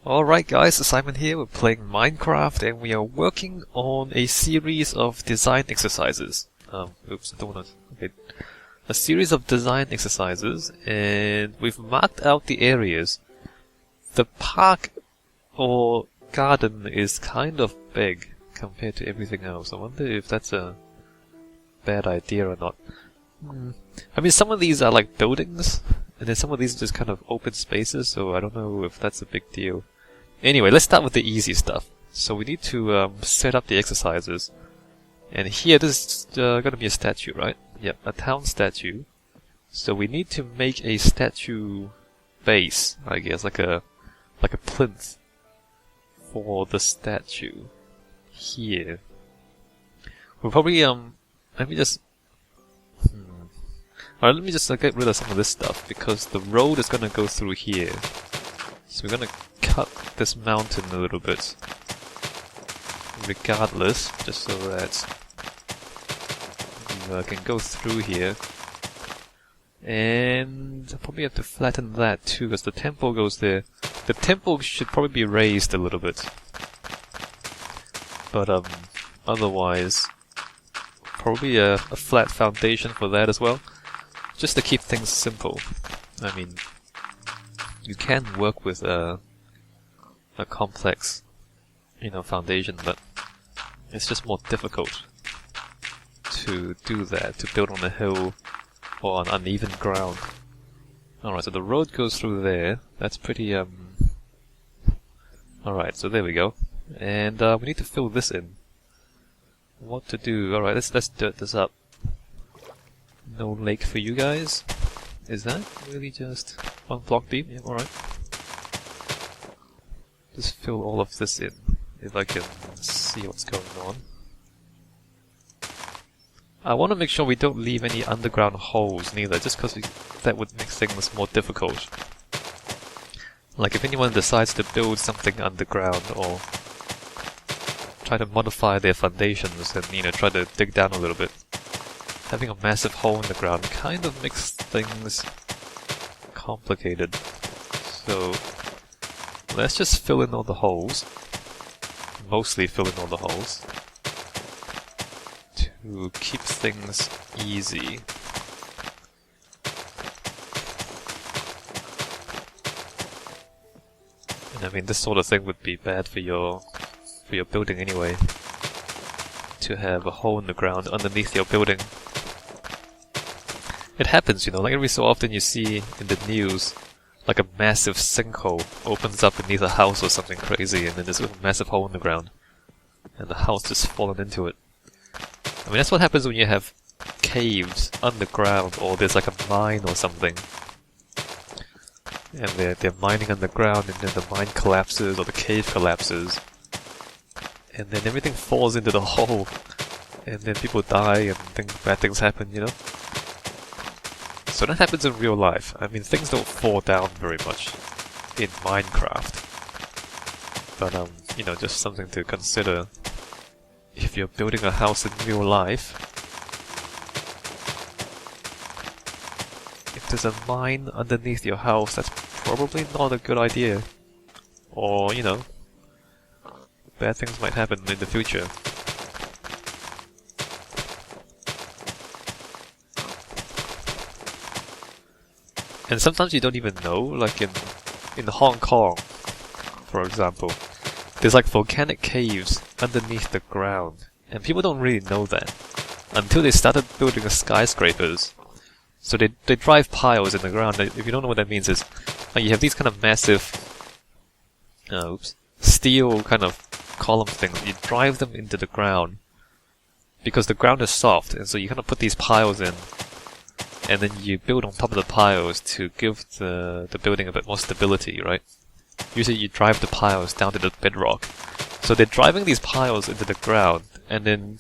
Alright guys, Simon here. We're playing Minecraft and we are working on a series of design exercises. Oops, I don't wanna... Okay. A series of design exercises, and we've marked out the areas. The park or garden is kind of big compared to everything else. I wonder if that's a bad idea or not. I mean, some of these are like buildings, and then some of these are just kind of open spaces, so I don't know if that's a big deal. Anyway, let's start with the easy stuff. So we need to set up the exercises. And here, this is gonna be a statue, right? Yep, a town statue. So we need to make a statue base, I guess, like a plinth for the statue here. We'll probably let me just alright, let me just get rid of some of this stuff because the road is gonna go through here. So we're gonna cut this mountain a little bit regardless, just so that we can go through here. And I'll probably have to flatten that too, because the temple goes there. The temple should probably be raised a little bit. But otherwise, probably a flat foundation for that as well. Just to keep things simple. I mean, you can work with a complex, foundation, but it's just more difficult to do that, to build on a hill or on uneven ground. Alright, so the road goes through there. That's pretty, Alright, so there we go. And we need to fill this in. What to do? Alright, let's dirt this up. No lake for you guys. Is that really just one block deep? Yeah, alright. Just fill all of this in, if I can see what's going on. I want to make sure we don't leave any underground holes neither, just because that would make things more difficult. Like if anyone decides to build something underground or try to modify their foundations and, try to dig down a little bit, having a massive hole in the ground kind of makes things complicated. So let's just fill in all the holes. Mostly fill in all the holes. To keep things easy. And I mean, this sort of thing would be bad for your building anyway. To have a hole in the ground underneath your building. It happens, like every so often you see in the news, like a massive sinkhole opens up beneath a house or something crazy, and then there's a massive hole in the ground. And the house just fallen into it. I mean, that's what happens when you have caves underground, or there's like a mine or something. And they're mining underground, and then the mine collapses, or the cave collapses. And then everything falls into the hole. And then people die, and bad things happen, So that happens in real life. I mean, things don't fall down very much in Minecraft. But, just something to consider if you're building a house in real life. If there's a mine underneath your house, that's probably not a good idea. Or, bad things might happen in the future. And sometimes you don't even know, like in Hong Kong, for example, there's like volcanic caves underneath the ground, and people don't really know that until they started building skyscrapers. So they drive piles in the ground. If you don't know what that means, is you have these kind of massive, steel kind of column things. You drive them into the ground because the ground is soft, and so you kind of put these piles in. And then you build on top of the piles to give the building a bit more stability, right? Usually you drive the piles down to the bedrock. So they're driving these piles into the ground, and then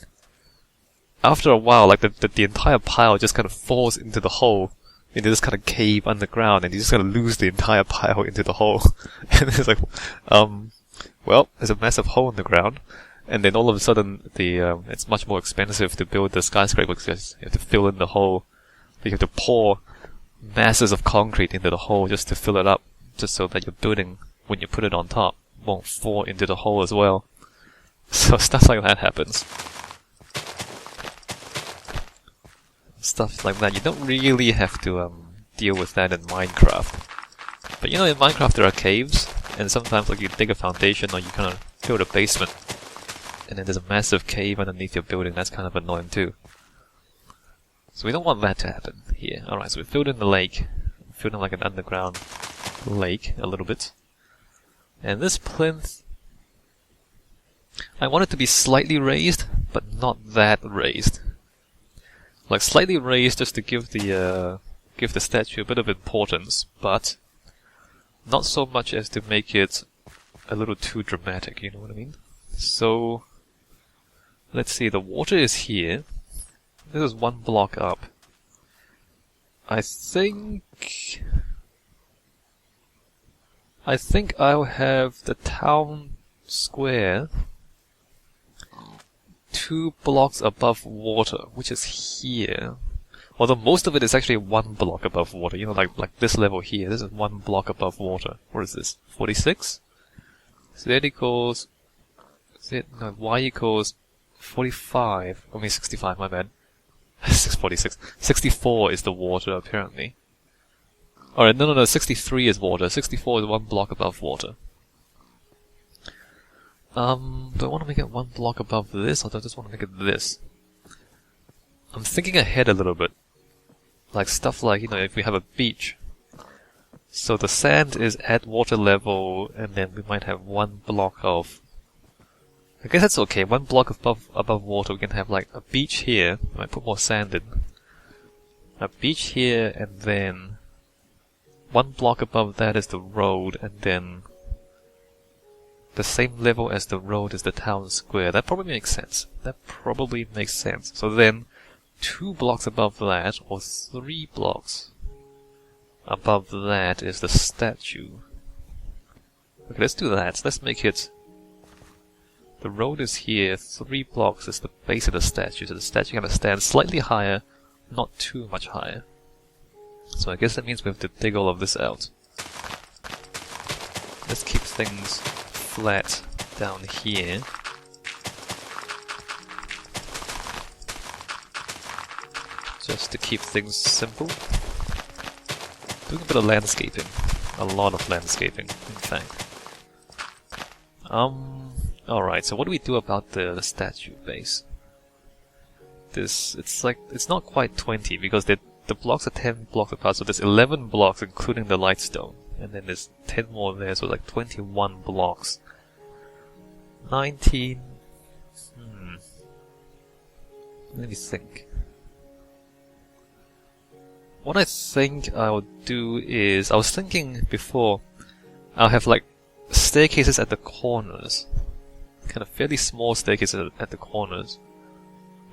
after a while, like the entire pile just kind of falls into the hole, into this kind of cave underground, and you just kind of lose the entire pile into the hole. And it's like, well, there's a massive hole in the ground, and then all of a sudden it's much more expensive to build the skyscraper because you have to fill in the hole. You have to pour masses of concrete into the hole just to fill it up, just so that your building when you put it on top, won't fall into the hole as well. So stuff like that happens. Stuff like that, you don't really have to deal with that in Minecraft. But you know, in Minecraft there are caves, and sometimes like you dig a foundation or you kind of build a basement, and then there's a massive cave underneath your building. That's kind of annoying too. So we don't want that to happen here. Alright, so we filled in the lake. Filled in like an underground lake a little bit. And this plinth, I want it to be slightly raised, but not that raised. Like slightly raised just to give the statue a bit of importance, but not so much as to make it a little too dramatic, you know what I mean? So, let's see, the water is here. This is one block up. I think I'll have the town square 2 blocks above water, which is here. Although most of it is actually 1 block above water, you know, like this level here. This is 1 block above water. What is this? 46? Z equals... Y equals 45. I mean 65, my bad. 646. 64 is the water, apparently. Alright, no, 63 is water. 64 is 1 block above water. Do I want to make it 1 block above this, or do I just want to make it this? I'm thinking ahead a little bit. Like stuff like, you know, if we have a beach. So the sand is at water level, and then we might have 1 block of... I guess that's okay, 1 block above water, we can have like a beach here. I might put more sand in. A beach here, and then 1 block above that is the road, and then the same level as the road is the town square. That probably makes sense. So then, 2 blocks above that, or 3 blocks above that is the statue. Okay, let's do that. Let's make it... The road is here, 3 blocks is the base of the statue, so the statue kind of stands slightly higher, not too much higher. So I guess that means we have to dig all of this out. Let's keep things flat down here. Just to keep things simple. Doing a bit of landscaping. A lot of landscaping, in fact. Alright, so what do we do about the statue base? It's not quite 20, because the blocks are 10 blocks apart, so there's 11 blocks including the lightstone. And then there's 10 more there, so like 21 blocks. 19... Let me think. What I think I'll do is... I was thinking before, I'll have like staircases at the corners. Kind of fairly small staircases at the corners.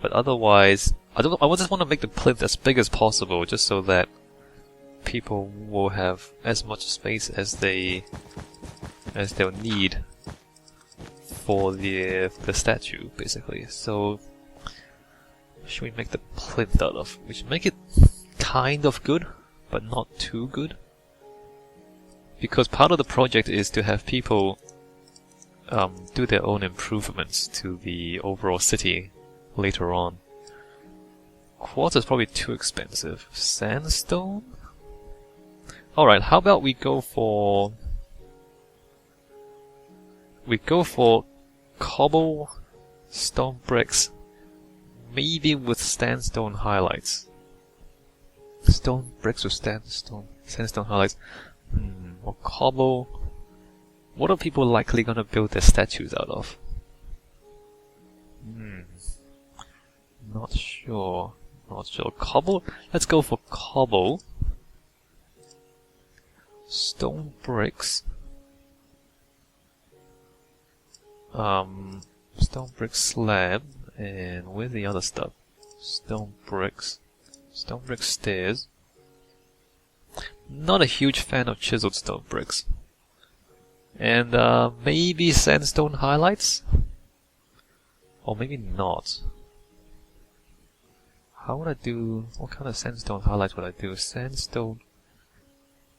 But otherwise, I just want to make the plinth as big as possible, just so that people will have as much space as they'll need for the statue, basically. So, should we make the plinth out of? We should make it kind of good, but not too good. Because part of the project is to have people do their own improvements to the overall city later on. Quartz is probably too expensive. Sandstone? Alright, how about we go for cobble, stone bricks, maybe with sandstone highlights. Stone bricks with sandstone highlights. Or cobble. What are people likely gonna build their statues out of? Not sure. Cobble? Let's go for cobble. Stone bricks. Stone brick slab. And where's the other stuff? Stone bricks. Stone brick stairs. Not a huge fan of chiseled stone bricks. And maybe sandstone highlights? Or maybe not. How would I do... What kind of sandstone highlights would I do? Sandstone...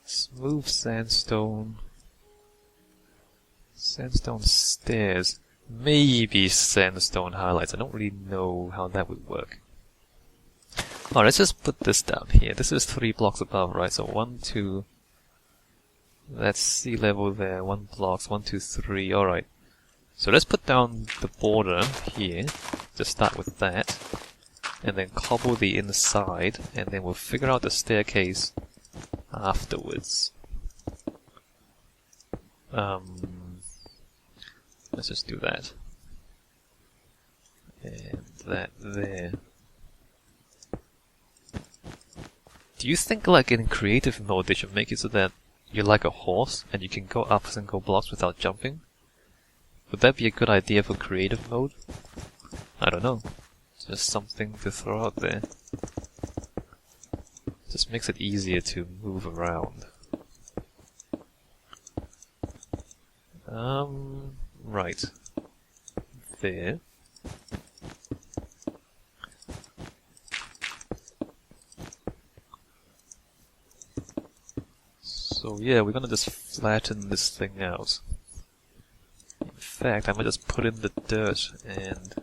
Smooth sandstone... Sandstone stairs. Maybe sandstone highlights. I don't really know how that would work. Alright, let's just put this down here. This is 3 blocks above, right? So 1, 2... That's sea level there. 1 blocks, 1, 2, 3. Alright. So let's put down the border here. Just start with that. And then cobble the inside. And then we'll figure out the staircase afterwards. Let's just do that. And that there. Do you think, like, in creative mode they should make it so that you're like a horse and you can go up single blocks without jumping? Would that be a good idea for creative mode? I don't know. Just something to throw out there. Just makes it easier to move around. Right. There. So yeah, we're gonna just flatten this thing out. In fact, I might just put in the dirt and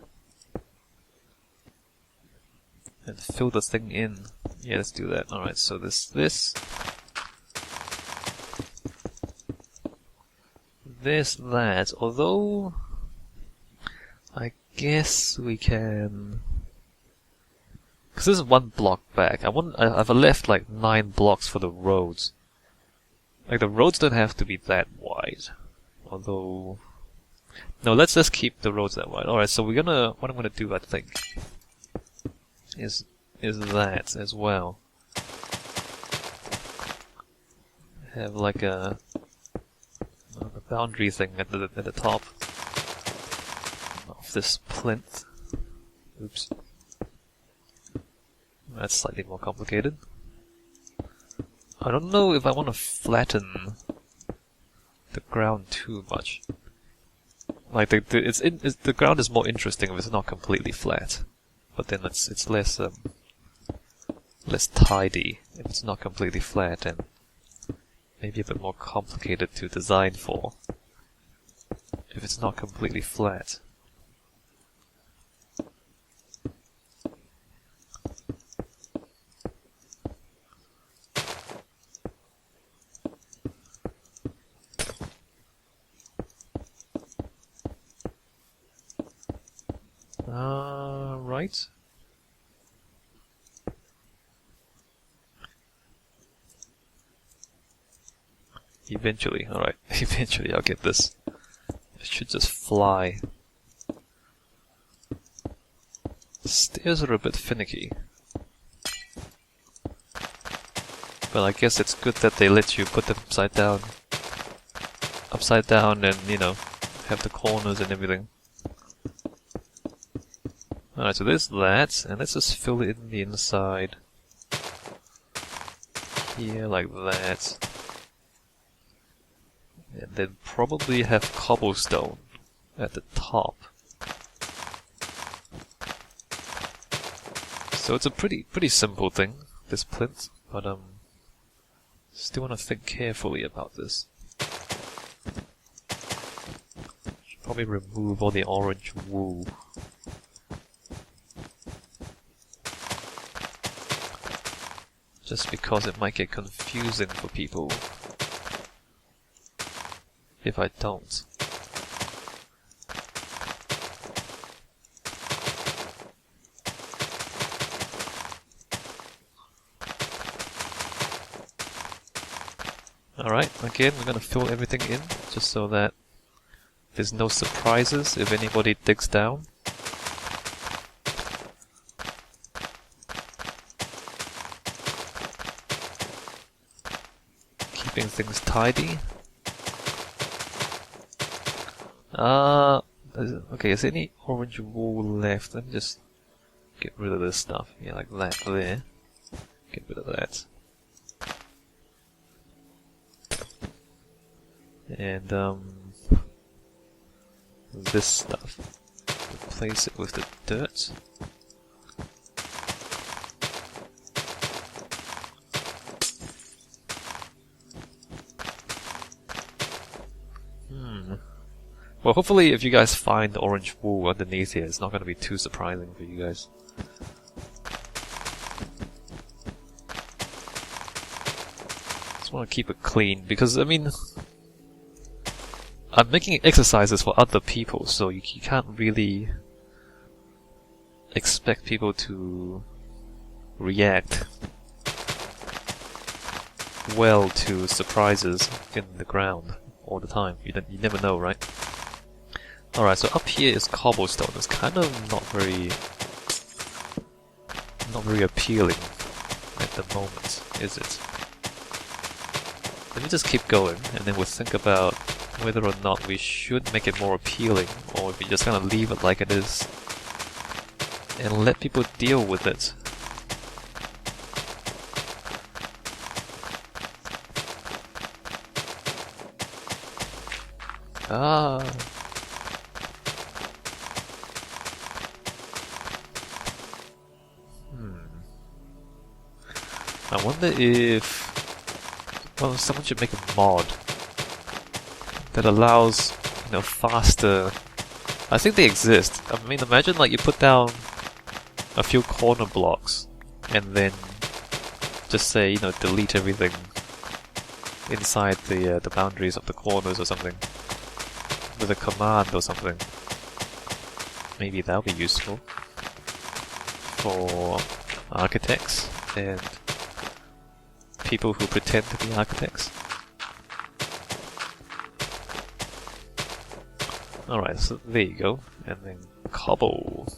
fill the thing in. Yeah, let's do that. Alright, so this, that, although I guess we can, because this is 1 block back. I've left like 9 blocks for the roads. Like, the roads don't have to be that wide. Although, no, let's just keep the roads that wide. Alright, so what I'm gonna do, I think, is that as well. Have like a boundary thing at the top of this plinth. Oops. That's slightly more complicated. I don't know if I want to flatten the ground too much. Like, the ground is more interesting if it's not completely flat. But then it's less tidy if it's not completely flat, and maybe a bit more complicated to design for if it's not completely flat. Right. Eventually, alright, eventually I'll get this. It should just fly. The stairs are a bit finicky. But I guess it's good that they let you put them upside down and, you know, have the corners and everything. Alright, so there's that, and let's just fill in the inside. Here, like that. And then probably have cobblestone at the top. So it's a pretty simple thing, this plinth, but still want to think carefully about this. Should probably remove all the orange wool. Just because it might get confusing for people if I don't. Alright, again we're gonna fill everything in just so that there's no surprises if anybody digs down. Keeping things tidy. Okay, is there any orange wool left? Let me just get rid of this stuff. Yeah, like that there. Get rid of that. And, this stuff. Replace it with the dirt. Well, hopefully if you guys find the orange wool underneath here, it's not going to be too surprising for you guys. Just want to keep it clean, because, I mean, I'm making exercises for other people, so you can't really expect people to react well to surprises in the ground all the time. You never know, right? Alright, so up here is cobblestone. It's kind of not very appealing at the moment, is it? Let me just keep going, and then we'll think about whether or not we should make it more appealing, or if we just kind of leave it like it is and let people deal with it. Ah. I wonder if... well, someone should make a mod that allows, you know, faster... I think they exist. I mean, imagine like you put down a few corner blocks and then just say, you know, delete everything inside the boundaries of the corners or something with a command or something. Maybe that'll be useful for architects and people who pretend to be architects. Alright, so there you go. And then cobble.